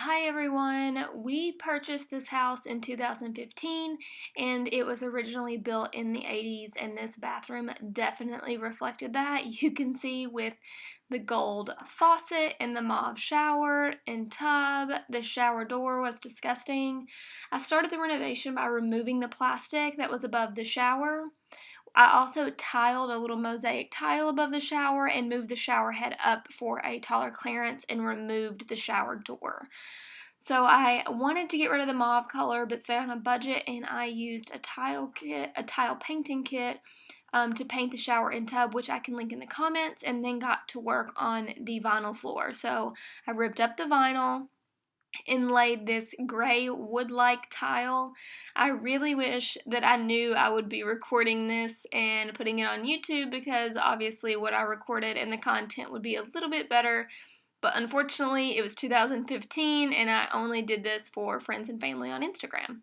Hi everyone, we purchased this house in 2015 and it was originally built in the 80s, and this bathroom definitely reflected that. You can see with the gold faucet and the mauve shower and tub. The shower door was disgusting. I started the renovation by removing the plastic that was above the shower. I also tiled a little mosaic tile above the shower and moved the shower head up for a taller clearance and removed the shower door. So I wanted to get rid of the mauve color but stay on a budget, and I used a tile painting kit to paint the shower and tub, which I can link in the comments, and then got to work on the vinyl floor. So I ripped up the vinyl and laid this gray wood-like tile. I really wish that I knew I would be recording this and putting it on YouTube, because obviously what I recorded and the content would be a little bit better, but unfortunately it was 2015 and I only did this for friends and family on Instagram.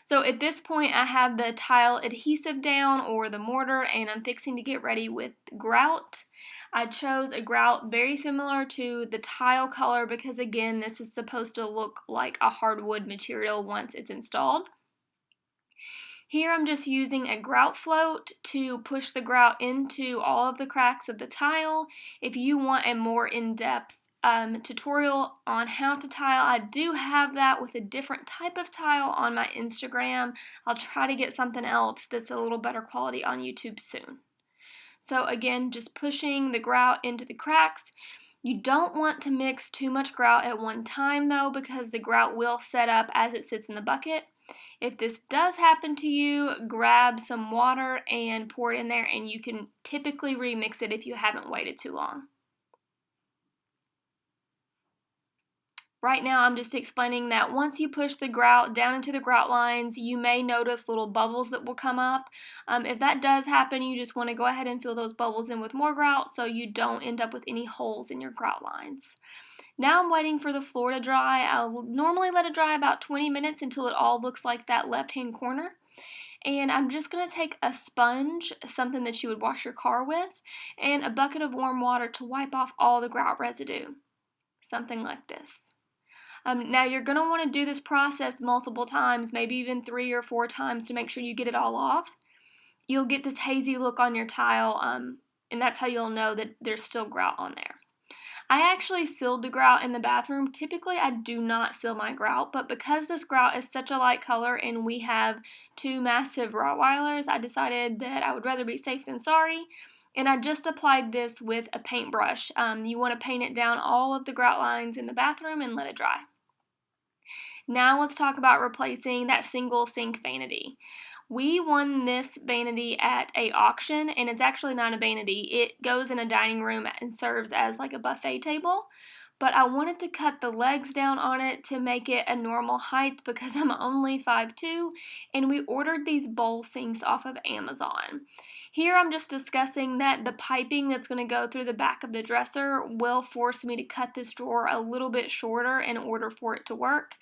So at this point I have the tile adhesive down, or the mortar, and I'm fixing to get ready with grout. I chose a grout very similar to the tile color because, again, this is supposed to look like a hardwood material once it's installed. Here I'm just using a grout float to push the grout into all of the cracks of the tile. If you want a more in-depth tutorial on how to tile, I do have that with a different type of tile on my Instagram. I'll try to get something else that's a little better quality on YouTube soon. So again, just pushing the grout into the cracks. You don't want to mix too much grout at one time though, because the grout will set up as it sits in the bucket. If this does happen to you, grab some water and pour it in there, and you can typically remix it if you haven't waited too long. Right now I'm just explaining that once you push the grout down into the grout lines, you may notice little bubbles that will come up. If that does happen, you just want to go ahead and fill those bubbles in with more grout so you don't end up with any holes in your grout lines. Now I'm waiting for the floor to dry. I'll normally let it dry about 20 minutes until it all looks like that left-hand corner. And I'm just going to take a sponge, something that you would wash your car with, and a bucket of warm water to wipe off all the grout residue. Something like this. Now you're going to want to do this process multiple times, maybe even 3 or 4 times, to make sure you get it all off. You'll get this hazy look on your tile, and that's how you'll know that there's still grout on there. I actually sealed the grout in the bathroom. Typically I do not seal my grout, but because this grout is such a light color and we have 2 massive Rottweilers, I decided that I would rather be safe than sorry. And I just applied this with a paintbrush. You want to paint it down all of the grout lines in the bathroom and let it dry. Now let's talk about replacing that single sink vanity. We won this vanity at an auction, and it's actually not a vanity. It goes in a dining room and serves as like a buffet table. But I wanted to cut the legs down on it to make it a normal height because I'm only 5'2", and we ordered these bowl sinks off of Amazon. Here I'm just discussing that the piping that's going to go through the back of the dresser will force me to cut this drawer a little bit shorter in order for it to work.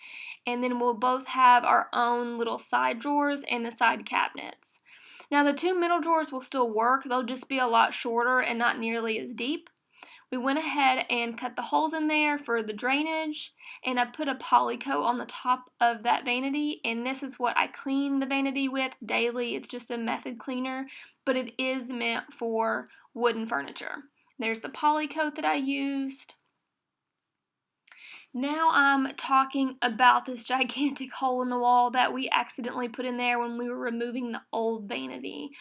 And then we'll both have our own little side drawers and the side cabinets. Now the 2 middle drawers will still work, they'll just be a lot shorter and not nearly as deep. We went ahead and cut the holes in there for the drainage, and I put a poly coat on the top of that vanity, and this is what I clean the vanity with daily. It's just a method cleaner, but it is meant for wooden furniture. There's the poly coat that I used. Now I'm talking about this gigantic hole in the wall that we accidentally put in there when we were removing the old vanity.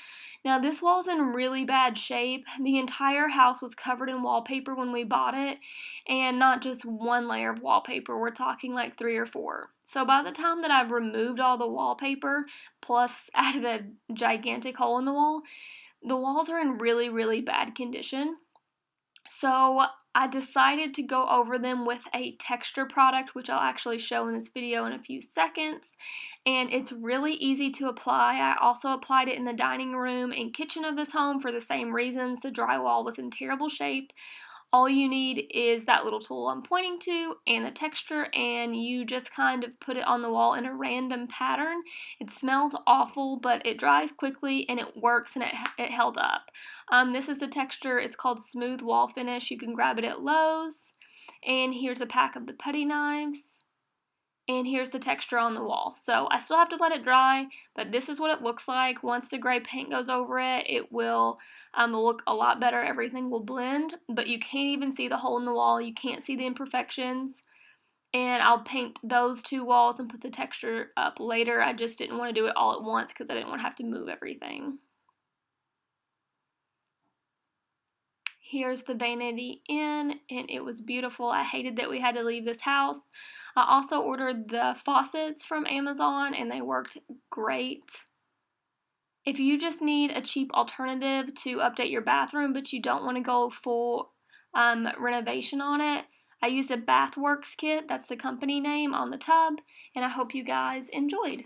Now this wall's in really bad shape. The entire house was covered in wallpaper when we bought it, and not just one layer of wallpaper. We're talking like 3 or 4. So by the time that I've removed all the wallpaper, plus added a gigantic hole in the walls are in really, really bad condition. So I decided to go over them with a texture product, which I'll actually show in this video in a few seconds, and it's really easy to apply. I also applied it in the dining room and kitchen of this home for the same reasons. The drywall was in terrible shape. All you need is that little tool I'm pointing to and the texture, and you just kind of put it on the wall in a random pattern. It smells awful, but it dries quickly and it works, and it held up. This is the texture. It's called Smooth Wall Finish. You can grab it at Lowe's. And here's a pack of the putty knives. And here's the texture on the wall. So I still have to let it dry, but this is what it looks like. Once the gray paint goes over it, it will look a lot better. Everything will blend, but you can't even see the hole in the wall. You can't see the imperfections. And I'll paint those 2 walls and put the texture up later. I just didn't want to do it all at once because I didn't want to have to move everything. Here's the vanity in, and it was beautiful. I hated that we had to leave this house. I also ordered the faucets from Amazon, and they worked great. If you just need a cheap alternative to update your bathroom, but you don't want to go full renovation on it, I used a BATHWORKS kit, that's the company name on the tub, and I hope you guys enjoyed.